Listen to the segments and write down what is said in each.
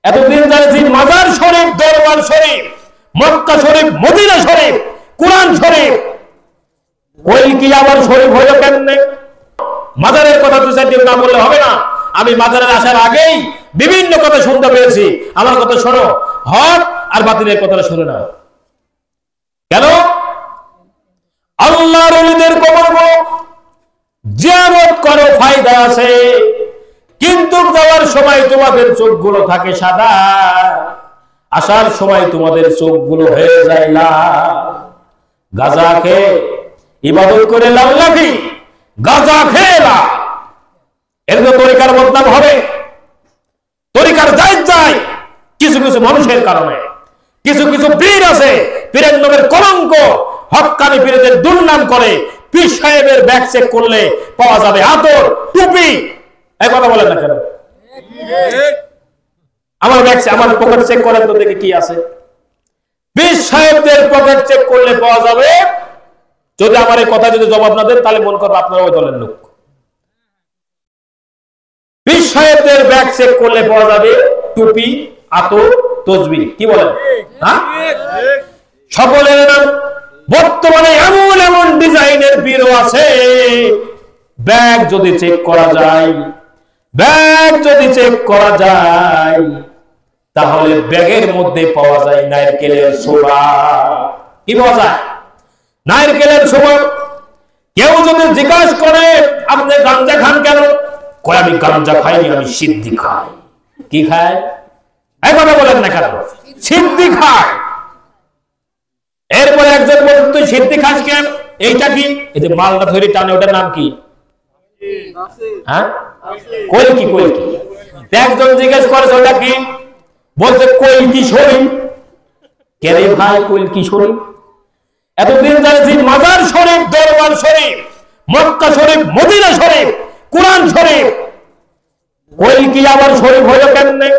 এতদিন জানেছি মাজার শরীফ, দরবার শরীফ, মক্কা শরীফ, মদিনা শরীফ, কুরআন শরীফ, ওই কি আবার শরীফ হলো কেমনে? মাজারের কথা তো সেদিন না বললে হবে না। আমি মাজারে আসার আগেই বিভিন্ন কথা শুনতে পেরেছি। আমার কথা শোনো, হক আর বাতিলের কথাটা শুনে না। কেন? আল্লাহর ওলিদের কবরগুলো জিয়ারত করো, ফায়দা আছে, কিন্তু যাওয়ার সময় তোমাদের চোখগুলো থাকে সাদা, আসার সময় তোমাদের চোখগুলো হয়ে যায় লাল। গাঁজা খেয়ে ইবাদত করে লাল লাফি, গাঁজা খেয়ে লাল, এর তো তরিকার বদনাম হবে। তরিকার যায় যায় কিছু কিছু মানুষের কারণে। কিছু কিছু পীর আছে, পীরের নামের কলঙ্ক, হক্কানি পীরদের দুর্নাম করে। পীর সাহেবের ব্যাগ চেক করলে পাওয়া যাবে আতর, টুপি। এই কথা বলেন না কেন? আমার ব্যাগ, আমার পকেট চেক করেন তো দেখি কি আছে। পীর সাহেবদের পকেট চেক করলে পাওয়া যাবে। যদি আমার এই কথা যদি জবাব না দেন তাহলে মনে করবো আপনারা ওই দলের লোক। পীর সাহেবদের ব্যাগ চেক করলে পাওয়া যাবে টুপি, আতর, তসবিহ। কি বলেন? সকলের নাম। বর্তমানে এমন এমন ডিজাইনের পীরও আছে, ব্যাগ যদি চেক করা যায়, ব্যাগ যদি চেক করা যায় তাহলে ব্যাগের মধ্যে পাওয়া যায় নারকেলের ছোবা। কি পাওয়া যায়? নারকেলের ছোবা। কেউ যদি জিজ্ঞাসা করে আপনি গাঞ্জা খান কেন? কয় আমি গাঞ্জা খাইনি, আমি সিদ্ধি খাই। কি খায়? এই কথা বলেন না কেন? সিদ্ধি খায়। এরপরে একজন বলতো তুই সিদ্ধি খাস কেন? এইটা কি? এই যে মালটা ধরে টানে, ওটার নাম কি? হ্যাঁ, কলকি। কলকি। একজন জিজ্ঞেস করেছে ওটা কি? বলছে কলকি শরীফ। কে রে ভাই কলকি শরীফ? এতদিন জানেছি মাজার শরীফ, দরবার শরীফ, মক্কা শরীফ, মদিনা শরীফ, কুরআন শরীফ, কলকি আবার শরীফ হলো কেমনে?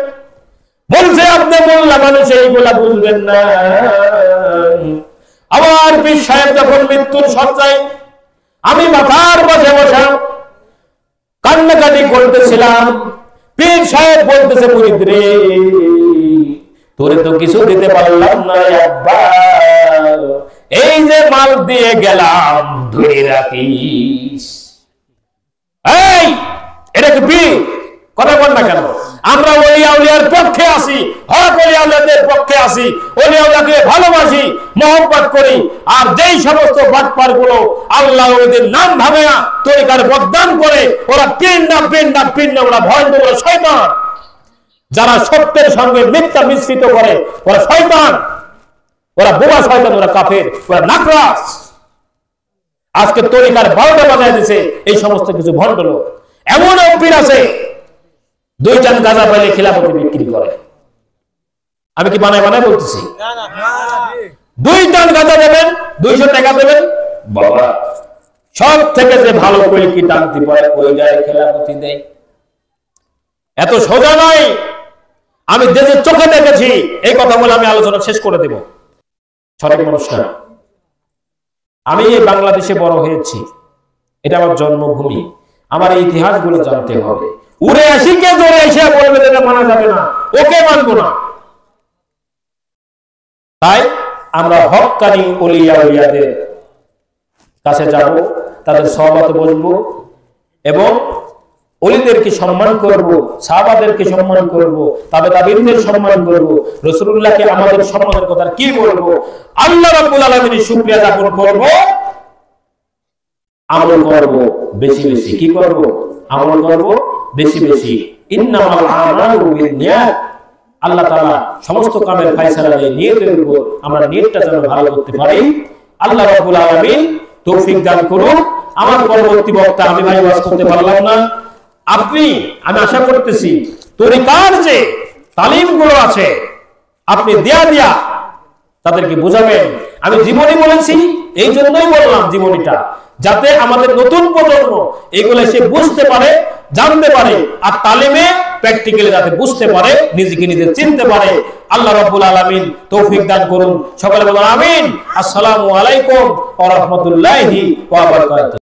বলছে আপনি মোল্লা মানুষ এইগুলা বুঝবেন না। আমার পীর সাহেব যখন মৃত্যুর শয্যায়, আমি মাথার পাশে বসা কান্নাকাটি করতেছিলাম। পীর সাহেব বলতেছে মুরিদ রে, তোরে তো কিছু দিতে পারলাম না আব্বা, এই যে মাল দিয়ে গেলাম ধরে রাখিস। এই এটা কি পীর? কথা বল না কেন? আমরা ওলিয়া উলিয়ার পক্ষে আছি, হক ওলিয়া উলিয়াদের পক্ষে আছি, ওলিয়া উলিয়াকে ভালোবাসি, মহব্বত করি। আর যেই সমস্ত বাটপার গুলো আল্লাহ ওদের নাম ভাবে না, তরিকার বদনাম করে, ওরা পীর না, ওরা ভয়ঙ্কর, ওরা শয়তান। যারা সত্যের সঙ্গে মিথ্যা মিশ্রিত করে ওরা শয়তান, ওরা বোবা শয়তান, ওরা কাফের, ওরা নাকরাস। আজকে তরিকার 12টা বাজায় দিছে এই সমস্ত কিছু ভণ্ড লোক। এমন পীর আছে 2 টান গাঁজা পাইলে খিলাফতে বিক্রি করে। আমি কি বানায় বানায় বলতেছি? 2 টান গাঁজা দেবেন, 200 টাকা দেবেন, বাবা সব থেকে যে ভালো করে কি টানতে পারে ওই গায়ে খিলাফতি দেয়। এত সোজা নয়। আমি দেশের চোখে দেখেছি। এই কথা বলে আমি আলোচনা শেষ করে দেব। সঠিক নমস্কার। আমি এই বাংলাদেশে বড় হয়েছি, এটা আমার জন্মভূমি। আমার এই ইতিহাসগুলো জানতে হবে। উড়ে আসি কে জোরে এসে বলবে এটা মানা যাবে না, ওকে মানবো না। তাই আমরা হক্কানি ওলিয়া উলিয়াদের কাছে যাব, তাদের সহবতে বসবো এবং ওলিদেরকে সম্মান করব, সাহাবাদেরকে সম্মান করব, তাবেঈনদের সম্মান করব, রাসূলুল্লাহকে আমাদের সম্মানের কথা কি বলবো, আল্লাহ রাব্বুল আলামিনের শুকরিয়া জ্ঞাপন করব, আমল করব বেশি বেশি। কি করব? আমল করব বেশি বেশি। ইন্নামাল আমালু বিন্নিয়াত। আল্লাহ তাআলা সমস্ত কামের ফয়সালা দিয়ে নিয়তের উপর আমরা নিয়তটা যেন ভালো করতে পারি। আল্লাহ রাব্বুল আলামিন তৌফিক দান করুন। আমার পরবর্তী বক্তা আমি ভাই ওয়াজ করতে পারলাম না। আমি আশা করতেছি তরিকার যে তালিমগুলো আছে আপনি দিয়া তাদেরকে বোঝাবেন। আমি জীবনী বলেছি, এই জন্যই বললাম জীবনীটা, যাতে আমাদের নতুন প্রজন্ম এগুলো সে বুঝতে পারে, জানতে পারে, আর তালিমে প্র্যাকটিক্যালি যাতে বুঝতে পারে, নিজেকে নিজে চিনতে পারে। আল্লাহ রাব্বুল আলামিন তৌফিক দান করুন। সকলে বলুন আমিন। আসসালামু আলাইকুম ওয়া রাহমাতুল্লাহি ওয়া বারাকাতুহু।